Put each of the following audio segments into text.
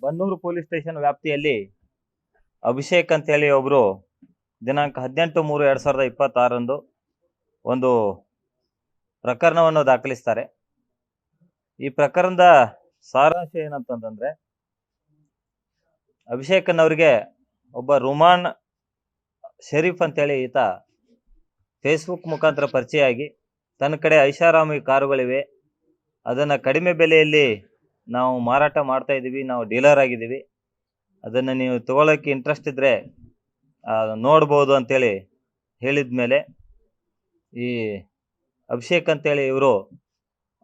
Bannur police station ವ್ಯಾಪ್ತಿಯಲ್ಲಿ ಅಭಿಷೇಕ್ ಅಂತೇಳಿ ಒಬ್ಬರು ದಿನಾಂಕ 18/3/2026 ಒಂದು ಪ್ರಕರಣವನ್ನು ದಾಖಲಿಸ್ತಾರೆ. ಈ ಪ್ರಕರಣದ ಸಾರಾಂಶ ಏನಂತಂದ್ರೆ, ಅಭಿಷೇಕನ್ ಅವರಿಗೆ ಒಬ್ಬ ರುಮಾನ್ ಶರೀಫ್ ಅಂತೇಳಿ ಈತ ಫೇಸ್ಬುಕ್ ಮುಖಾಂತರ ಪರಿಚಯ ಆಗಿ, ತನ್ನ ಕಡೆ ಐಷಾರಾಮಿ ಕಾರುಗಳಿವೆ, ಅದನ್ನು ಕಡಿಮೆ ಬೆಲೆಯಲ್ಲಿ ನಾವು ಮಾರಾಟ ಮಾಡ್ತಾ ಇದ್ದೀವಿ, ನಾವು ಡೀಲರ್ ಆಗಿದ್ದೀವಿ, ಅದನ್ನು ನೀವು ತಗೊಳ್ಳೋಕ್ಕೆ ಇಂಟ್ರೆಸ್ಟ್ ಇದ್ದರೆ ನೋಡ್ಬೋದು ಅಂತೇಳಿ ಹೇಳಿದ ಮೇಲೆ ಈ ಅಭಿಷೇಕ್ ಅಂತೇಳಿ ಇವರು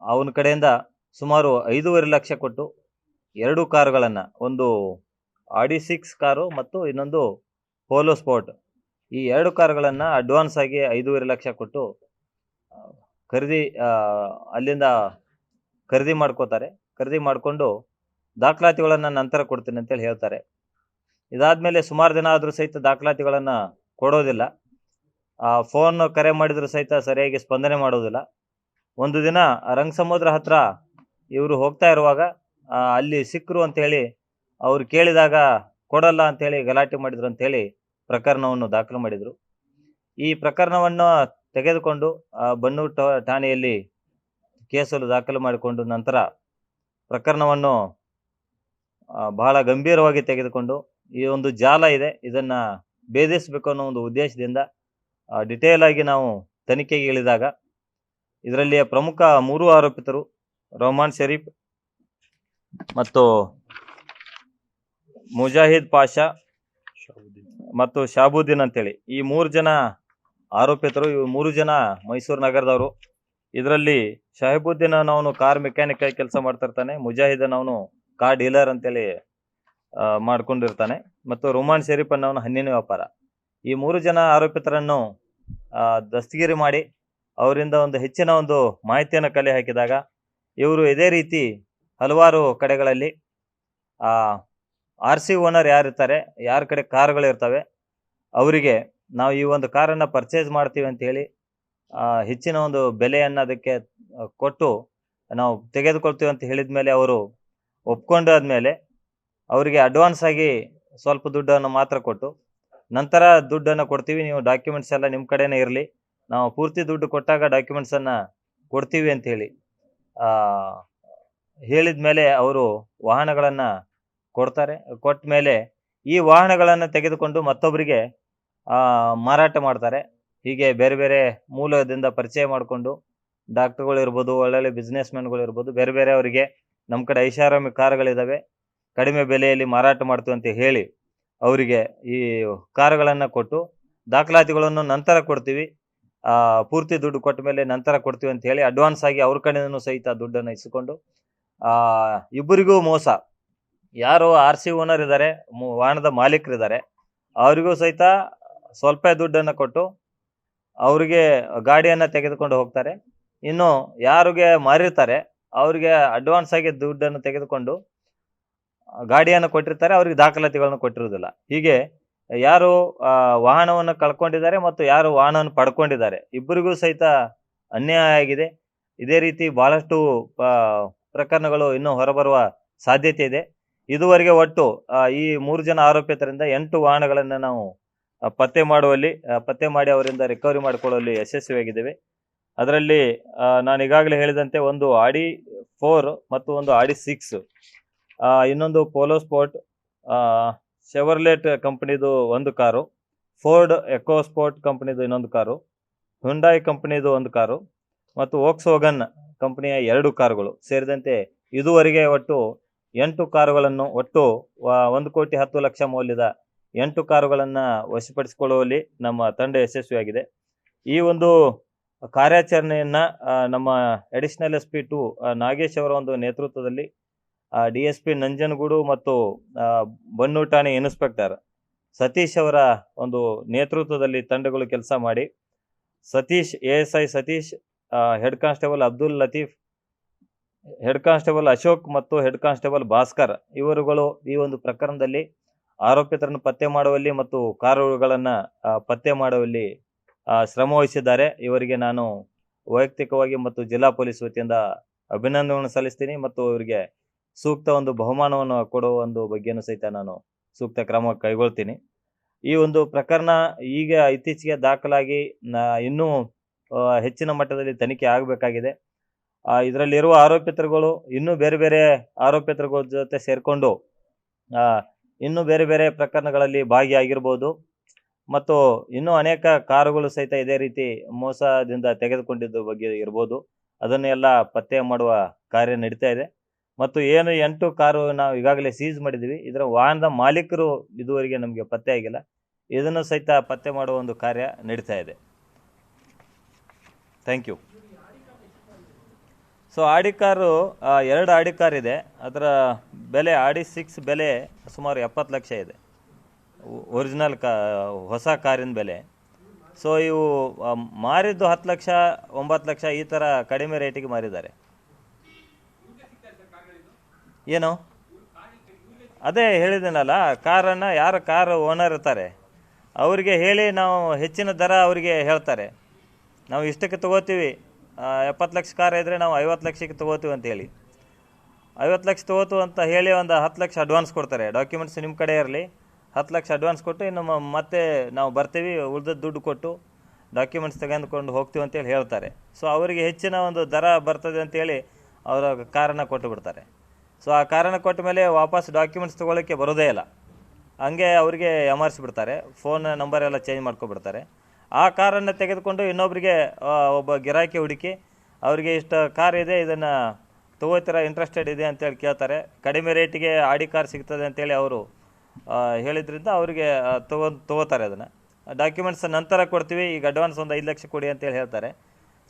ಅವನ ಕಡೆಯಿಂದ ಸುಮಾರು 5.5 ಲಕ್ಷ ಕೊಟ್ಟು 2 ಕಾರುಗಳನ್ನು, ಒಂದು ಆಡಿ 6 ಕಾರು ಮತ್ತು ಇನ್ನೊಂದು ಪೋಲೋ ಸ್ಪೋರ್ಟ್, ಈ 2 ಕಾರುಗಳನ್ನು ಅಡ್ವಾನ್ಸ್ ಆಗಿ 5.5 ಲಕ್ಷ ಕೊಟ್ಟು ಅಲ್ಲಿಂದ ಖರೀದಿ ಮಾಡ್ಕೋತಾರೆ. ಖರೀದಿ ಮಾಡಿಕೊಂಡು ದಾಖಲಾತಿಗಳನ್ನು ನಂತರ ಕೊಡ್ತೀನಿ ಅಂತೇಳಿ ಹೇಳ್ತಾರೆ. ಇದಾದಮೇಲೆ ಸುಮಾರು ದಿನ ಆದರೂ ಸಹಿತ ದಾಖಲಾತಿಗಳನ್ನು ಕೊಡೋದಿಲ್ಲ. ಫೋನ್ ಕರೆ ಮಾಡಿದರೂ ಸಹಿತ ಸರಿಯಾಗಿ ಸ್ಪಂದನೆ ಮಾಡೋದಿಲ್ಲ. ಒಂದು ದಿನ ರಂಗಸಮುದ್ರ ಹತ್ರ ಇವರು ಹೋಗ್ತಾ ಇರುವಾಗ ಅಲ್ಲಿ ಸಿಕ್ಕರು ಅಂಥೇಳಿ ಅವ್ರು ಕೇಳಿದಾಗ ಕೊಡಲ್ಲ ಅಂಥೇಳಿ ಗಲಾಟೆ ಮಾಡಿದ್ರು ಅಂಥೇಳಿ ಪ್ರಕರಣವನ್ನು ದಾಖಲು ಮಾಡಿದರು. ಈ ಪ್ರಕರಣವನ್ನು ತೆಗೆದುಕೊಂಡು ಬನ್ನೂರು ಠಾಣೆಯಲ್ಲಿ ಕೇಸನ್ನು ದಾಖಲು ಮಾಡಿಕೊಂಡು ನಂತರ ಪ್ರಕರಣವನ್ನು ಬಹಳ ಗಂಭೀರವಾಗಿ ತೆಗೆದುಕೊಂಡು, ಈ ಒಂದು ಜಾಲ ಇದೆ, ಇದನ್ನು ಭೇದಿಸಬೇಕು ಅನ್ನೋ ಒಂದು ಉದ್ದೇಶದಿಂದ ಡಿಟೇಲ್ ಆಗಿ ನಾವು ತನಿಖೆಗೆ ಇಳಿದಾಗ ಇದರಲ್ಲಿ ಪ್ರಮುಖ 3 ಆರೋಪಿತರು ರೋಮಾನ್ ಶರೀಫ್ ಮತ್ತು ಮುಜಾಹಿದ್ ಪಾಷಾ ಮತ್ತು ಶಾಬುದ್ದೀನ್ ಅಂತೇಳಿ ಈ 3 ಜನ ಆರೋಪಿತರು. ಇವು 3 ಜನ ಮೈಸೂರು ನಗರದವರು. ಇದರಲ್ಲಿ ಶಹಬುದ್ದೀನ್ ಅವನು ಕಾರ್ ಮೆಕ್ಯಾನಿಕ್ ಆಗಿ ಕೆಲಸ ಮಾಡ್ತಿರ್ತಾನೆ, ಮುಜಾಹಿದನ್ ಅವನು ಕಾರ್ ಡೀಲರ್ ಅಂತೇಳಿ ಮಾಡ್ಕೊಂಡಿರ್ತಾನೆ, ಮತ್ತು ರುಮಾನ್ ಶರೀಫ್ ಅನ್ನೋನು ಹಣ್ಣಿನ ವ್ಯಾಪಾರ. ಈ 3 ಜನ ಆರೋಪಿತರನ್ನು ದಸ್ತಗಿರಿ ಮಾಡಿ ಅವರಿಂದ ಒಂದು ಹೆಚ್ಚಿನ ಒಂದು ಮಾಹಿತಿಯನ್ನು ಕಲೆ ಹಾಕಿದಾಗ ಇವರು ಇದೇ ರೀತಿ ಹಲವಾರು ಕಡೆಗಳಲ್ಲಿ RC ಓನರ್ ಯಾರಿರ್ತಾರೆ, ಯಾರ ಕಡೆ ಕಾರುಗಳಿರ್ತವೆ, ಅವರಿಗೆ ನಾವು ಈ ಒಂದು ಕಾರನ್ನು ಪರ್ಚೇಸ್ ಮಾಡ್ತೀವಿ ಅಂತ ಹೇಳಿ ಹೆಚ್ಚಿನ ಒಂದು ಬೆಲೆಯನ್ನು ಅದಕ್ಕೆ ಕೊಟ್ಟು ನಾವು ತೆಗೆದುಕೊಳ್ತೀವಿ ಅಂತ ಹೇಳಿದ ಮೇಲೆ ಅವರು ಒಪ್ಕೊಂಡಾದ್ಮೇಲೆ ಅವರಿಗೆ ಅಡ್ವಾನ್ಸ್ ಆಗಿ ಸ್ವಲ್ಪ ದುಡ್ಡನ್ನು ಮಾತ್ರ ಕೊಟ್ಟು, ನಂತರ ದುಡ್ಡನ್ನು ಕೊಡ್ತೀವಿ, ನೀವು ಡಾಕ್ಯುಮೆಂಟ್ಸ್ ಎಲ್ಲ ನಿಮ್ಮ ಕಡೆನೇ ಇರಲಿ, ನಾವು ಪೂರ್ತಿ ದುಡ್ಡು ಕೊಟ್ಟಾಗ ಡಾಕ್ಯುಮೆಂಟ್ಸನ್ನು ಕೊಡ್ತೀವಿ ಅಂಥೇಳಿ ಹೇಳಿದ ಮೇಲೆ ಅವರು ವಾಹನಗಳನ್ನು ಕೊಡ್ತಾರೆ. ಕೊಟ್ಟ ಮೇಲೆ ಈ ವಾಹನಗಳನ್ನು ತೆಗೆದುಕೊಂಡು ಮತ್ತೊಬ್ಬರಿಗೆ ಮಾರಾಟ ಮಾಡ್ತಾರೆ. ಹೀಗೆ ಬೇರೆ ಬೇರೆ ಮೂಲದಿಂದ ಪರಿಚಯ ಮಾಡಿಕೊಂಡು ಡಾಕ್ಟರ್ಗಳು ಇರ್ಬೋದು, ಒಳ್ಳೊಳ್ಳೆ ಬಿಸ್ನೆಸ್ ಮ್ಯಾನ್ಗಳು ಇರ್ಬೋದು, ಬೇರೆ ಬೇರೆ ಅವರಿಗೆ ನಮ್ಮ ಕಡೆ ಐಷಾರಾಮಿ ಕಾರುಗಳಿದ್ದಾವೆ, ಕಡಿಮೆ ಬೆಲೆಯಲ್ಲಿ ಮಾರಾಟ ಮಾಡ್ತೀವಿ ಅಂತ ಹೇಳಿ ಅವರಿಗೆ ಈ ಕಾರುಗಳನ್ನು ಕೊಟ್ಟು ದಾಖಲಾತಿಗಳನ್ನು ನಂತರ ಕೊಡ್ತೀವಿ, ಪೂರ್ತಿ ದುಡ್ಡು ಕೊಟ್ಟ ಮೇಲೆ ನಂತರ ಕೊಡ್ತೀವಿ ಅಂತ ಹೇಳಿ ಅಡ್ವಾನ್ಸ್ ಆಗಿ ಅವ್ರ ಕಡೆಯೂ ಸಹಿತ ದುಡ್ಡನ್ನು ಇಸ್ಕೊಂಡು ಇಬ್ಬರಿಗೂ ಮೋಸ. ಯಾರು RC ಓನರ್ ಇದ್ದಾರೆ, ವಾಹನದ ಮಾಲೀಕರಿದ್ದಾರೆ, ಅವರಿಗೂ ಸಹಿತ ಸ್ವಲ್ಪ ದುಡ್ಡನ್ನು ಕೊಟ್ಟು ಅವರಿಗೆ ಗಾಡಿಯನ್ನು ತೆಗೆದುಕೊಂಡು ಹೋಗ್ತಾರೆ. ಇನ್ನು ಯಾರಿಗೆ ಮಾರಿರ್ತಾರೆ ಅವರಿಗೆ ಅಡ್ವಾನ್ಸ್ ಆಗಿ ದುಡ್ಡನ್ನು ತೆಗೆದುಕೊಂಡು ಗಾಡಿಯನ್ನು ಕೊಟ್ಟಿರ್ತಾರೆ, ಅವ್ರಿಗೆ ದಾಖಲಾತಿಗಳನ್ನು ಕೊಟ್ಟಿರೋದಿಲ್ಲ. ಹೀಗೆ ಯಾರು ವಾಹನವನ್ನು ಕಳ್ಕೊಂಡಿದ್ದಾರೆ ಮತ್ತು ಯಾರು ವಾಹನವನ್ನು ಪಡ್ಕೊಂಡಿದ್ದಾರೆ ಇಬ್ಬರಿಗೂ ಸಹಿತ ಅನ್ಯಾಯ ಆಗಿದೆ. ಇದೇ ರೀತಿ ಬಹಳಷ್ಟು ಪ್ರಕರಣಗಳು ಇನ್ನೂ ಹೊರಬರುವ ಸಾಧ್ಯತೆ ಇದೆ. ಇದುವರೆಗೆ ಒಟ್ಟು ಈ 3 ಜನ ಆರೋಪಿತರಿಂದ 8 ವಾಹನಗಳನ್ನು ನಾವು ಪತ್ತೆ ಮಾಡಿ ಅವರಿಂದ ರಿಕವರಿ ಮಾಡಿಕೊಳ್ಳುವಲ್ಲಿ ಯಶಸ್ವಿಯಾಗಿದ್ದೇವೆ. ಅದರಲ್ಲಿ ನಾನು ಈಗಾಗಲೇ ಹೇಳಿದಂತೆ ಒಂದು ಆಡಿ 4 ಮತ್ತು ಒಂದು ಆಡಿ 6, ಇನ್ನೊಂದು ಪೋಲೋ ಸ್ಪೋರ್ಟ್, ಶೆವರ್ಲೆಟ್ ಕಂಪನಿದು ಒಂದು ಕಾರು, ಫೋರ್ಡ್ ಎಕೋ ಸ್ಪೋರ್ಟ್ ಕಂಪನಿದು ಇನ್ನೊಂದು ಕಾರು, ಹುಂಡಾಯ್ ಕಂಪನಿದು ಒಂದು ಕಾರು ಮತ್ತು ವೋಕ್ಸ್ವ್ಯಾಗನ್ ಕಂಪನಿಯ 2 ಕಾರುಗಳು ಸೇರಿದಂತೆ ಇದುವರೆಗೆ ಒಟ್ಟು 8 ಕಾರುಗಳನ್ನು, ಒಟ್ಟು 1,10,00,000 ಮೌಲ್ಯದ 8 ಕಾರುಗಳನ್ನು ವಶಪಡಿಸಿಕೊಳ್ಳುವಲ್ಲಿ ನಮ್ಮ ತಂಡ ಯಶಸ್ವಿಯಾಗಿದೆ. ಈ ಒಂದು ಕಾರ್ಯಾಚರಣೆಯನ್ನು ನಮ್ಮ ಅಡಿಷನಲ್ SP 2 ನಾಗೇಶ್ ಅವರ ಒಂದು ನೇತೃತ್ವದಲ್ಲಿ DSP ನಂಜನಗೂಡು ಮತ್ತು ಬನ್ನೂರು ಠಾಣೆ ಇನ್ಸ್ಪೆಕ್ಟರ್ ಸತೀಶ್ ಅವರ ಒಂದು ನೇತೃತ್ವದಲ್ಲಿ ತಂಡಗಳು ಕೆಲಸ ಮಾಡಿ Satish, ASI Satish, head constable Abdul Latif, head constable Ashok ಮತ್ತು ಹೆಡ್ ಕಾನ್ಸ್ಟೇಬಲ್ ಭಾಸ್ಕರ್ ಇವರುಗಳು ಈ ಒಂದು ಪ್ರಕರಣದಲ್ಲಿ ಆರೋಪಿತರನ್ನು ಪತ್ತೆ ಮಾಡುವಲ್ಲಿ ಮತ್ತು ಕಾರುಗಳನ್ನು ಪತ್ತೆ ಮಾಡುವಲ್ಲಿ ಶ್ರಮ ವಹಿಸಿದ್ದಾರೆ. ಇವರಿಗೆ ನಾನು ವೈಯಕ್ತಿಕವಾಗಿ ಮತ್ತು ಜಿಲ್ಲಾ ಪೊಲೀಸ್ ವತಿಯಿಂದ ಅಭಿನಂದನೆಗಳನ್ನು ಸಲ್ಲಿಸ್ತೀನಿ ಮತ್ತು ಇವರಿಗೆ ಸೂಕ್ತ ಒಂದು ಬಹುಮಾನವನ್ನು ಕೊಡುವ ಒಂದು ಬಗ್ಗೆನೂ ಸಹಿತ ನಾನು ಸೂಕ್ತ ಕ್ರಮ ಕೈಗೊಳ್ತೀನಿ. ಈ ಒಂದು ಪ್ರಕರಣ ಈಗ ಇತ್ತೀಚೆಗೆ ದಾಖಲಾಗಿ ಇನ್ನೂ ಹೆಚ್ಚಿನ ಮಟ್ಟದಲ್ಲಿ ತನಿಖೆ ಆಗಬೇಕಾಗಿದೆ. ಇದರಲ್ಲಿರುವ ಆರೋಪಿತರುಗಳು ಇನ್ನೂ ಬೇರೆ ಬೇರೆ ಆರೋಪಿತರುಗಳ ಜೊತೆ ಸೇರಿಕೊಂಡು ಇನ್ನೂ ಬೇರೆ ಬೇರೆ ಪ್ರಕರಣಗಳಲ್ಲಿ ಭಾಗಿಯಾಗಿರ್ಬೋದು ಮತ್ತು ಇನ್ನೂ ಅನೇಕ ಕಾರುಗಳು ಸಹಿತ ಇದೇ ರೀತಿ ಮೋಸದಿಂದ ತೆಗೆದುಕೊಂಡಿದ್ದ ಬಗ್ಗೆ ಇರ್ಬೋದು. ಅದನ್ನೆಲ್ಲ ಪತ್ತೆ ಮಾಡುವ ಕಾರ್ಯ ನಡೀತಾ ಇದೆ ಮತ್ತು ಏನು 8 ಕಾರು ನಾವು ಈಗಾಗಲೇ ಸೀಸ್ ಮಾಡಿದ್ದೀವಿ. ಇದರ ವಾಹನದ ಮಾಲೀಕರು ಇದುವರೆಗೆ ನಮಗೆ ಪತ್ತೆ ಆಗಿಲ್ಲ. ಇದನ್ನು ಸಹಿತ ಪತ್ತೆ ಮಾಡುವ ಒಂದು ಕಾರ್ಯ ನಡೀತಾ ಇದೆ. Thank you. So Audi car 2 Audi car ಇದೆ. ಅದರ ಬೆಲೆ ಆಡಿ 6 ಬೆಲೆ ಸುಮಾರು 70 ಲಕ್ಷ ಇದೆ. ಒರಿಜಿನಲ್ ಹೊಸ ಕಾರಿನ ಬೆಲೆ. ಸೊ ಇವು ಮಾರಿದ್ದು 10 ಲಕ್ಷ 9 ಲಕ್ಷ ಈ ಥರ ಕಡಿಮೆ ರೇಟಿಗೆ ಮಾರಿದ್ದಾರೆ. ಏನು ಅದೇ ಹೇಳಿದ್ದೀನಲ್ಲ, ಕಾರನ್ನು ಯಾರು ಕಾರು ಓನರ್ ಇರ್ತಾರೆ ಅವರಿಗೆ ಹೇಳಿ ನಾವು ಹೆಚ್ಚಿನ ದರ ಅವರಿಗೆ ಹೇಳ್ತಾರೆ. ನಾವು ಇಷ್ಟಕ್ಕೆ ತೊಗೋತೀವಿ, 70 ಲಕ್ಷ ಕಾರ್ ಇದ್ದರೆ ನಾವು 50 ಲಕ್ಷಕ್ಕೆ ತೊಗೋತೀವಿ ಅಂತೇಳಿ 50 ಲಕ್ಷ ತೊಗೋತು ಅಂತ ಹೇಳಿ ಒಂದು 10 ಲಕ್ಷ ಅಡ್ವಾನ್ಸ್ ಕೊಡ್ತಾರೆ. ಡಾಕ್ಯುಮೆಂಟ್ಸ್ ನಿಮ್ಮ ಕಡೆ ಇರಲಿ, 10 ಲಕ್ಷ ಅಡ್ವಾನ್ಸ್ ಕೊಟ್ಟು ಇನ್ನು ಮತ್ತೆ ನಾವು ಬರ್ತೀವಿ ಉಳಿದ ದುಡ್ಡು ಕೊಟ್ಟು ಡಾಕ್ಯುಮೆಂಟ್ಸ್ ತೆಗೆದುಕೊಂಡು ಹೋಗ್ತೀವಿ ಅಂತೇಳಿ ಹೇಳ್ತಾರೆ. ಸೊ ಅವರಿಗೆ ಹೆಚ್ಚಿನ ಒಂದು ದರ ಬರ್ತದೆ ಅಂತೇಳಿ ಅವರ ಕಾರನ್ನು ಕೊಟ್ಟು ಬಿಡ್ತಾರೆ. ಸೊ ಆ ಕಾರಣ ಕೊಟ್ಟ ಮೇಲೆ ವಾಪಸ್ ಡಾಕ್ಯುಮೆಂಟ್ಸ್ ತೊಗೊಳ್ಳೋಕ್ಕೆ ಬರೋದೇ ಇಲ್ಲ. ಹಂಗೆ ಅವರಿಗೆ ಬಿಡ್ತಾರೆ, ಫೋನ್ ನಂಬರ್ ಎಲ್ಲ ಚೇಂಜ್ ಮಾಡ್ಕೊಬಿಡ್ತಾರೆ. ಆ ಕಾರನ್ನು ತೆಗೆದುಕೊಂಡು ಇನ್ನೊಬ್ಬರಿಗೆ ಒಬ್ಬ ಗಿರಾಕಿ ಹುಡುಕಿ ಅವರಿಗೆ ಇಷ್ಟು ಕಾರ್ ಇದೆ, ಇದನ್ನು ತೊಗೋತೀರ, ಇಂಟ್ರೆಸ್ಟೆಡ್ ಇದೆ ಅಂತೇಳಿ ಕೇಳ್ತಾರೆ. ಕಡಿಮೆ ರೇಟಿಗೆ ಆಡಿ ಕಾರ್ ಸಿಗ್ತದೆ ಅಂತೇಳಿ ಅವರು ಹೇಳಿದ್ರಿಂದ ಅವರಿಗೆ ತೊಗೋತಾರೆ. ಅದನ್ನು ಡಾಕ್ಯುಮೆಂಟ್ಸ್ ನಂತರ ಕೊಡ್ತೀವಿ, ಈಗ ಅಡ್ವಾನ್ಸ್ ಒಂದು 5 ಲಕ್ಷ ಕೊಡಿ ಅಂತೇಳಿ ಹೇಳ್ತಾರೆ.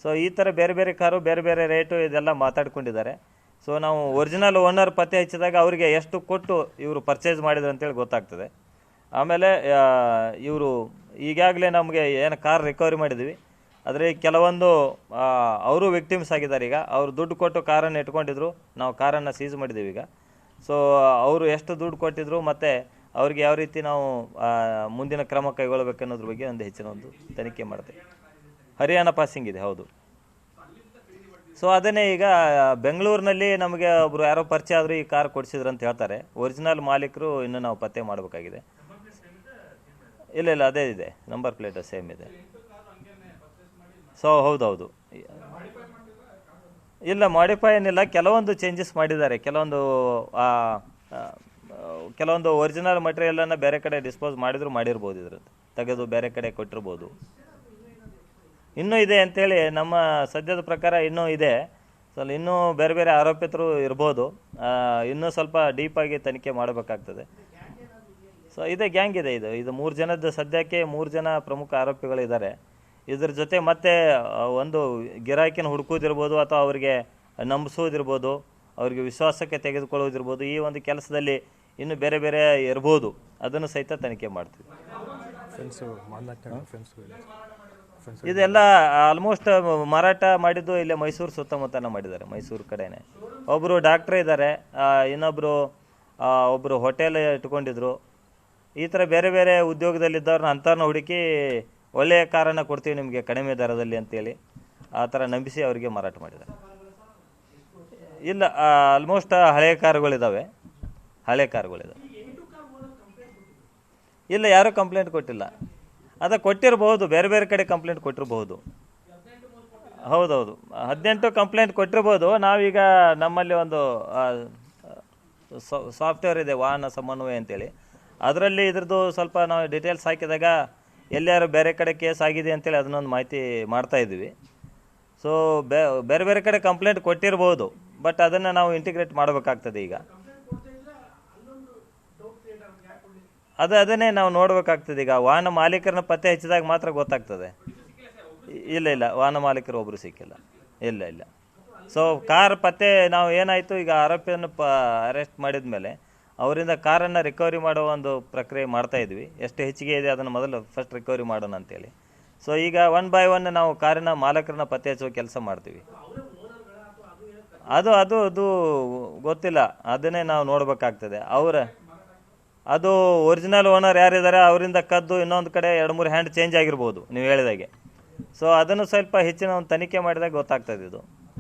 ಸೊ ಈ ಥರ ಬೇರೆ ಬೇರೆ ಕಾರು ಬೇರೆ ಬೇರೆ ರೇಟು ಇದೆಲ್ಲ ಮಾತಾಡ್ಕೊಂಡಿದ್ದಾರೆ. ಸೊ ನಾವು ಒರಿಜಿನಲ್ ಓನರ್ ಪತ್ತೆ ಹಚ್ಚಿದಾಗ ಅವರಿಗೆ ಎಷ್ಟು ಕೊಟ್ಟು ಇವರು ಪರ್ಚೇಸ್ ಮಾಡಿದ್ರು ಅಂತೇಳಿ ಗೊತ್ತಾಗ್ತದೆ. ಆಮೇಲೆ ಇವರು ಈಗಾಗಲೇ ನಮಗೆ ಏನು ಕಾರ್ ರಿಕವರಿ ಮಾಡಿದ್ವಿ, ಆದರೆ ಕೆಲವೊಂದು ಅವರು ವಿಕ್ಟಿಮ್ಸ್ ಆಗಿದ್ದಾರೆ. ಈಗ ಅವರು ದುಡ್ಡು ಕೊಟ್ಟು ಕಾರನ್ನು ಇಟ್ಕೊಂಡಿದ್ರು, ನಾವು ಕಾರನ್ನು ಸೀಸ್ ಮಾಡಿದ್ದೀವಿ ಈಗ. ಸೊ ಅವರು ಎಷ್ಟು ದುಡ್ಡು ಕೊಟ್ಟಿದ್ರು ಮತ್ತು ಅವ್ರಿಗೆ ಯಾವ ರೀತಿ ನಾವು ಮುಂದಿನ ಕ್ರಮ ಕೈಗೊಳ್ಳಬೇಕು ಅನ್ನೋದ್ರ ಬಗ್ಗೆ ಒಂದು ಹೆಚ್ಚಿನ ಒಂದು ತನಿಖೆ ಮಾಡ್ತೇವೆ. ಹರಿಯಾಣ ಪಾಸಿಂಗ್ ಇದೆ, ಹೌದು. ಸೊ ಅದನ್ನೇ ಈಗ ಬೆಂಗಳೂರಿನಲ್ಲಿ ನಮಗೆ ಒಬ್ಬರು ಯಾರೋ ಪರಿಚಯ ಆದರೂ ಈ ಕಾರ್ ಕೊಡಿಸಿದ್ರು ಅಂತ ಹೇಳ್ತಾರೆ. ಒರಿಜಿನಲ್ ಮಾಲೀಕರು ಇನ್ನೂ ನಾವು ಪತ್ತೆ ಮಾಡಬೇಕಾಗಿದೆ. ಇಲ್ಲ ಅದೇ ಇದೆ, ನಂಬರ್ ಪ್ಲೇಟ್ ಸೇಮ್ ಇದೆ. ಸೊ ಹೌದೌದು, ಇಲ್ಲ ಮಾಡಿಫೈ ಏನಿಲ್ಲ, ಕೆಲವೊಂದು ಚೇಂಜಸ್ ಮಾಡಿದ್ದಾರೆ. ಕೆಲವೊಂದು ಒರಿಜಿನಲ್ ಮಟೀರಿಯಲನ್ನು ಬೇರೆ ಕಡೆ ಡಿಸ್ಪೋಸ್ ಮಾಡಿರ್ಬೋದು, ಇದ್ರದ್ದು ತೆಗೆದು ಬೇರೆ ಕಡೆ ಕೊಟ್ಟಿರ್ಬೋದು. ಇನ್ನೂ ಇದೆ ಅಂಥೇಳಿ ನಮ್ಮ ಸದ್ಯದ ಪ್ರಕಾರ ಇನ್ನೂ ಇದೆ. ಸ್ವಲ್ಪ ಇನ್ನೂ ಬೇರೆ ಬೇರೆ ಆರೋಪಿತರು ಇರ್ಬೋದು. ಇನ್ನೂ ಸ್ವಲ್ಪ ಡೀಪಾಗಿ ತನಿಖೆ ಮಾಡಬೇಕಾಗ್ತದೆ. ಸೊ ಇದೇ ಗ್ಯಾಂಗ್ ಇದೆ. ಇದು 3 ಜನದ ಸದ್ಯಕ್ಕೆ 3 ಜನ ಪ್ರಮುಖ ಆರೋಪಿಗಳಿದ್ದಾರೆ. ಇದ್ರ ಜೊತೆ ಮತ್ತೆ ಒಂದು ಗಿರಾಕಿನ ಹುಡುಕೋದಿರ್ಬೋದು ಅಥವಾ ಅವರಿಗೆ ನಂಬಿಸೋದಿರ್ಬೋದು, ಅವರಿಗೆ ವಿಶ್ವಾಸಕ್ಕೆ ತೆಗೆದುಕೊಳ್ಳೋದಿರ್ಬೋದು. ಈ ಒಂದು ಕೆಲಸದಲ್ಲಿ ಇನ್ನೂ ಬೇರೆ ಬೇರೆ ಇರ್ಬೋದು, ಅದನ್ನು ಸಹಿತ ತನಿಖೆ ಮಾಡ್ತೀವಿ. ಇದೆಲ್ಲ ಆಲ್ಮೋಸ್ಟ್ ಮಾರಾಟ ಮಾಡಿದ್ದು ಇಲ್ಲೇ ಮೈಸೂರು ಸುತ್ತಮುತ್ತನ ಮಾಡಿದ್ದಾರೆ, ಮೈಸೂರು ಕಡೆನೇ. ಒಬ್ಬರು ಡಾಕ್ಟ್ರ್ ಇದ್ದಾರೆ, ಒಬ್ಬರು ಹೋಟೆಲ್ ಇಟ್ಕೊಂಡಿದ್ರು. ಈ ಥರ ಬೇರೆ ಬೇರೆ ಉದ್ಯೋಗದಲ್ಲಿದ್ದವ್ರನ್ನ ಅಂಥವ್ರನ್ನ ಹುಡುಕಿ ಒಳ್ಳೆಯ ಕಾರನ್ನು ಕೊಡ್ತೀವಿ ನಿಮಗೆ ಕಡಿಮೆ ದರದಲ್ಲಿ ಅಂತೇಳಿ ಆ ಥರ ನಂಬಿಸಿ ಅವರಿಗೆ ಮಾರಾಟ ಮಾಡಿದ್ದಾರೆ. ಇಲ್ಲ, ಆಲ್ಮೋಸ್ಟ್ ಹಳೆಯ ಕಾರುಗಳಿದ್ದಾವೆ. ಇಲ್ಲ, ಯಾರೂ ಕಂಪ್ಲೇಂಟ್ ಕೊಟ್ಟಿಲ್ಲ. ಕೊಟ್ಟಿರಬಹುದು, ಬೇರೆ ಬೇರೆ ಕಡೆ ಕಂಪ್ಲೇಂಟ್ ಕೊಟ್ಟಿರಬಹುದು. ಹೌದೌದು, 18 ಕಂಪ್ಲೇಂಟ್ ಕೊಟ್ಟಿರ್ಬೋದು. ನಾವೀಗ ನಮ್ಮಲ್ಲಿ ಒಂದು ಸಾಫ್ಟ್ವೇರ್ ಇದೆ, ವಾಹನ ಸಮನ್ವಯ ಅಂತೇಳಿ. ಅದರಲ್ಲಿ ಇದ್ರದ್ದು ಸ್ವಲ್ಪ ನಾವು ಡೀಟೇಲ್ಸ್ ಹಾಕಿದಾಗ ಎಲ್ಲಾರು ಬೇರೆ ಕಡೆ ಕೇಸ್ ಆಗಿದೆ ಅಂತೇಳಿ ಅದನ್ನೊಂದು ಮಾಹಿತಿ ಮಾಡ್ತಾ ಇದ್ದೀವಿ. ಸೊ ಬೇರೆ ಬೇರೆ ಕಡೆ ಕಂಪ್ಲೇಂಟ್ ಕೊಟ್ಟಿರ್ಬೋದು, ಬಟ್ ಅದನ್ನು ನಾವು ಇಂಟಿಗ್ರೇಟ್ ಮಾಡಬೇಕಾಗ್ತದೆ. ಈಗ ಅದನ್ನೇ ನಾವು ನೋಡಬೇಕಾಗ್ತದೆ. ಈಗ ವಾಹನ ಮಾಲೀಕರನ್ನ ಪತ್ತೆ ಹಚ್ಚಿದಾಗ ಮಾತ್ರ ಗೊತ್ತಾಗ್ತದೆ. ಇಲ್ಲ, ವಾಹನ ಮಾಲೀಕರು ಒಬ್ಬರು ಸಿಕ್ಕಿಲ್ಲ. ಇಲ್ಲ. ಸೊ ಕಾರ್ ಪತ್ತೆ ನಾವು ಏನಾಯಿತು, ಈಗ ಆರೋಪಿಯನ್ನು ಅರೆಸ್ಟ್ ಮಾಡಿದ ಮೇಲೆ ಅವರಿಂದ ಕಾರನ್ನು ರಿಕವರಿ ಮಾಡೋ ಒಂದು ಪ್ರಕ್ರಿಯೆ ಮಾಡ್ತಾ ಇದ್ವಿ. ಎಷ್ಟು ಹೆಚ್ಚಿಗೆ ಇದೆ ಅದನ್ನು ಮೊದಲು ಫಸ್ಟ್ ರಿಕವರಿ ಮಾಡೋಣ ಅಂತೇಳಿ. ಸೊ ಈಗ 1 by 1 ನಾವು ಕಾರಿನ ಮಾಲೀಕರನ್ನ ಪತ್ತೆ ಹಚ್ಚುವ ಕೆಲಸ ಮಾಡ್ತೀವಿ. ಅದು ಗೊತ್ತಿಲ್ಲ, ಅದನ್ನೇ ನಾವು ನೋಡಬೇಕಾಗ್ತದೆ. ಅದು ಒರಿಜಿನಲ್ ಓನರ್ ಯಾರಿದ್ದಾರೆ ಅವರಿಂದ ಕದ್ದು ಇನ್ನೊಂದು ಕಡೆ 2-3 ಹ್ಯಾಂಡ್ ಚೇಂಜ್ ಆಗಿರ್ಬೋದು ನೀವು ಹೇಳಿದಾಗೆ. ಸೊ ಅದನ್ನು ಸ್ವಲ್ಪ ಹೆಚ್ಚಿನ ಒಂದು ತನಿಖೆ ಮಾಡಿದಾಗ ಗೊತ್ತಾಗ್ತದೆ ಇದು.